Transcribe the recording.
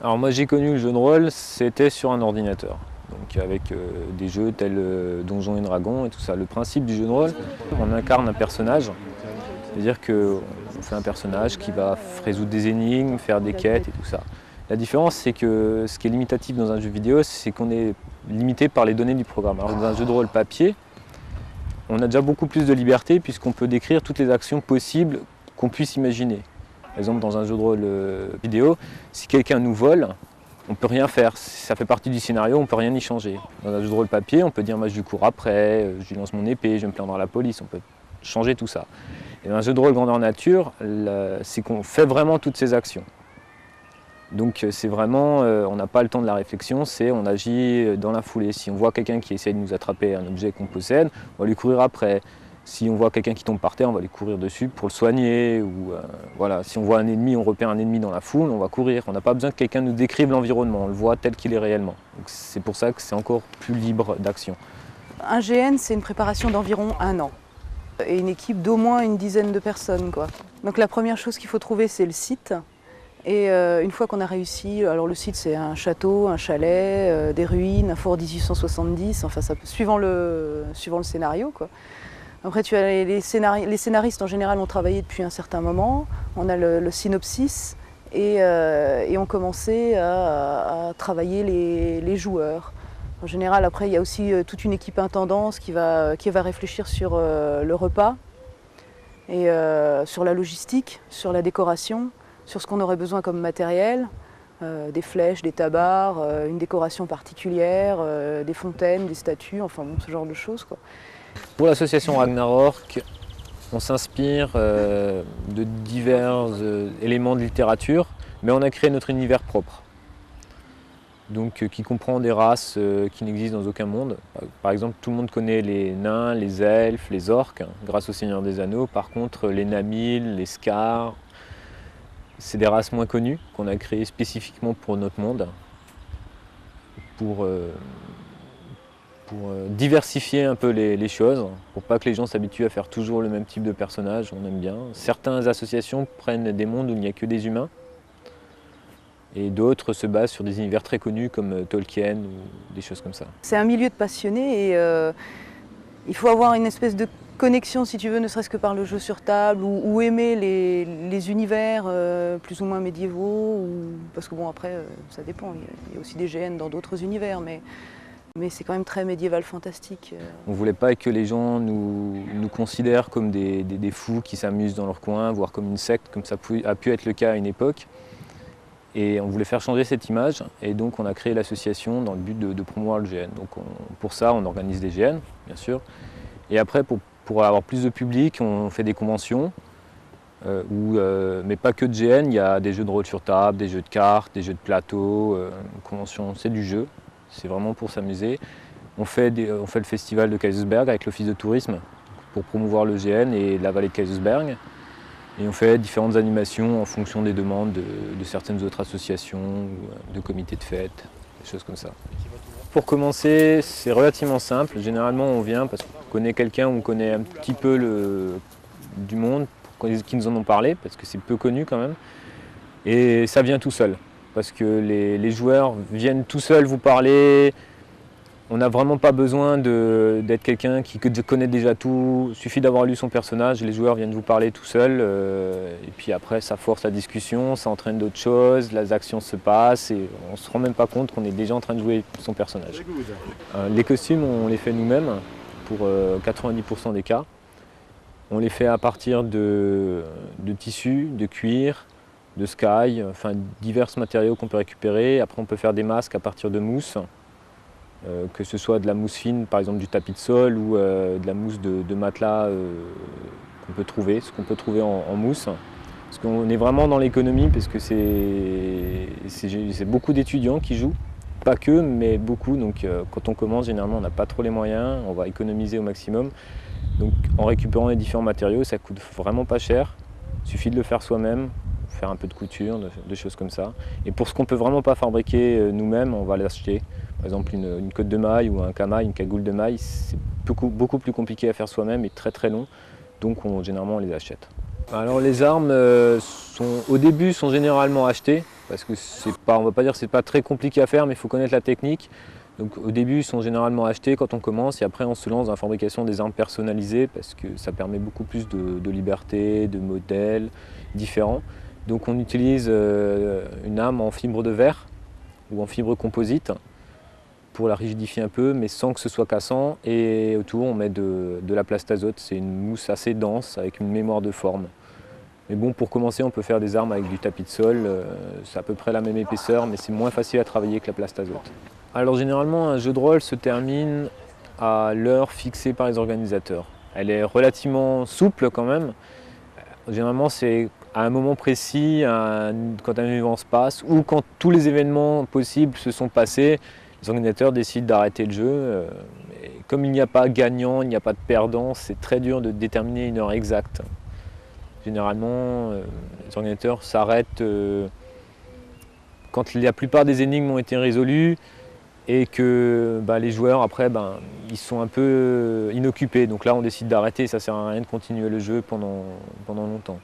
Alors moi j'ai connu le jeu de rôle, c'était sur un ordinateur. Donc avec des jeux tels Donjons et Dragons et tout ça. Le principe du jeu de rôle, on incarne un personnage. C'est-à-dire qu'on fait un personnage qui va résoudre des énigmes, faire des quêtes et tout ça. La différence, c'est que ce qui est limitatif dans un jeu vidéo, c'est qu'on est limité par les données du programme. Alors dans un jeu de rôle papier, on a déjà beaucoup plus de liberté puisqu'on peut décrire toutes les actions possibles qu'on puisse imaginer. Par exemple, dans un jeu de rôle vidéo, si quelqu'un nous vole, on ne peut rien faire. Ça fait partie du scénario, on ne peut rien y changer. Dans un jeu de rôle papier, on peut dire moi, je lui cours après, je lui lance mon épée, je vais me plaindre à la police, on peut changer tout ça. Et dans un jeu de rôle grandeur nature, c'est qu'on fait vraiment toutes ces actions. Donc c'est vraiment, on n'a pas le temps de la réflexion, c'est on agit dans la foulée. Si on voit quelqu'un qui essaie de nous attraper un objet qu'on possède, on va lui courir après. Si on voit quelqu'un qui tombe par terre, on va lui courir dessus pour le soigner. Ou, voilà. Si on voit un ennemi, on repère un ennemi dans la foule, on va courir. On n'a pas besoin que quelqu'un nous décrive l'environnement, on le voit tel qu'il est réellement. C'est pour ça que c'est encore plus libre d'action. Un GN, c'est une préparation d'environ 1 an. Et une équipe d'au moins une dizaine de personnes, quoi. Donc la première chose qu'il faut trouver, c'est le site. Et une fois qu'on a réussi, alors le site c'est un château, un chalet, des ruines, un fort 1870, enfin ça peut, suivant le scénario, quoi. Après tu as les scénaristes en général ont travaillé depuis un certain moment, on a le synopsis et on commençait à travailler les joueurs. En général après il y a aussi toute une équipe intendance qui va réfléchir sur le repas et sur la logistique, sur la décoration, sur ce qu'on aurait besoin comme matériel, des flèches, des tabards, une décoration particulière, des fontaines, des statues, enfin bon, ce genre de choses, quoi. Pour l'association Ragnarok, on s'inspire de divers éléments de littérature, mais on a créé notre univers propre. Donc, qui comprend des races qui n'existent dans aucun monde. Par exemple, tout le monde connaît les nains, les elfes, les orques, grâce au Seigneur des Anneaux. Par contre, les Namils, les Scars, c'est des races moins connues qu'on a créées spécifiquement pour notre monde, pour diversifier un peu les choses, pour pas que les gens s'habituent à faire toujours le même type de personnage, on aime bien. Certaines associations prennent des mondes où il n'y a que des humains, et d'autres se basent sur des univers très connus comme Tolkien ou des choses comme ça. C'est un milieu de passionnés et il faut avoir une espèce de connexion, si tu veux, ne serait-ce que par le jeu sur table, ou aimer les univers plus ou moins médiévaux, parce que bon après ça dépend, il y a aussi des GN dans d'autres univers, mais c'est quand même très médiéval fantastique. On ne voulait pas que les gens nous considèrent comme des fous qui s'amusent dans leur coin, voire comme une secte, comme ça a pu être le cas à une époque. Et on voulait faire changer cette image, et donc on a créé l'association dans le but de promouvoir le GN. Donc pour ça, on organise des GN, bien sûr. Et après, pour avoir plus de public, on fait des conventions, mais pas que de GN, il y a des jeux de rôle sur table, des jeux de cartes, des jeux de plateau. Convention, c'est du jeu, c'est vraiment pour s'amuser. On fait le festival de Kaisersberg avec l'office de tourisme pour promouvoir le GN et la vallée de Kaisersberg. Et on fait différentes animations en fonction des demandes de certaines autres associations, de comités de fête, des choses comme ça. Pour commencer, c'est relativement simple. Généralement, on vient parce qu'on connaît quelqu'un ou on connaît un petit peu du monde qui nous en ont parlé, parce que c'est peu connu quand même. Et ça vient tout seul, parce que les joueurs viennent tout seuls vous parler. On n'a vraiment pas besoin d'être quelqu'un qui connaît déjà tout. Il suffit d'avoir lu son personnage, les joueurs viennent vous parler tout seuls. Et puis après, ça force la discussion, ça entraîne d'autres choses, les actions se passent et on ne se rend même pas compte qu'on est déjà en train de jouer son personnage. Les costumes, on les fait nous-mêmes pour 90% des cas. On les fait à partir de tissus, de cuir, de sky, enfin divers matériaux qu'on peut récupérer. Après, on peut faire des masques à partir de mousse. Que ce soit de la mousse fine, par exemple du tapis de sol, ou de la mousse de matelas qu'on peut trouver, ce qu'on peut trouver en mousse. Parce qu'on est vraiment dans l'économie, parce que c'est beaucoup d'étudiants qui jouent, pas que, mais beaucoup. Donc quand on commence, généralement, on n'a pas trop les moyens, on va économiser au maximum. Donc en récupérant les différents matériaux, ça coûte vraiment pas cher. Il suffit de le faire soi-même, faire un peu de couture, des choses comme ça. Et pour ce qu'on ne peut vraiment pas fabriquer nous-mêmes, on va l'acheter. Par exemple, une cotte de maille ou un camail, une cagoule de maille, c'est beaucoup plus compliqué à faire soi-même et très très long. Donc généralement, on les achète. Alors les armes, au début, sont généralement achetées. parce que on va pas dire que c'est pas très compliqué à faire, mais il faut connaître la technique. Donc au début, ils sont généralement achetés quand on commence, et après on se lance dans la fabrication des armes personnalisées, parce que ça permet beaucoup plus de liberté, de modèles différents. Donc on utilise une arme en fibre de verre ou en fibre composite pour la rigidifier un peu, mais sans que ce soit cassant. Et autour, on met de la plastazote. C'est une mousse assez dense avec une mémoire de forme. Mais bon, pour commencer, on peut faire des armes avec du tapis de sol. C'est à peu près la même épaisseur, mais c'est moins facile à travailler que la plastazote. Alors généralement, un jeu de rôle se termine à l'heure fixée par les organisateurs. Elle est relativement souple quand même. Généralement, c'est à un moment précis, quand un événement se passe, ou quand tous les événements possibles se sont passés, les organisateurs décident d'arrêter le jeu. Et comme il n'y a pas gagnant, il n'y a pas de perdant, c'est très dur de déterminer une heure exacte. Généralement, les organisateurs s'arrêtent quand la plupart des énigmes ont été résolues et que les joueurs, après, ils sont un peu inoccupés. Donc là, on décide d'arrêter, ça ne sert à rien de continuer le jeu pendant longtemps.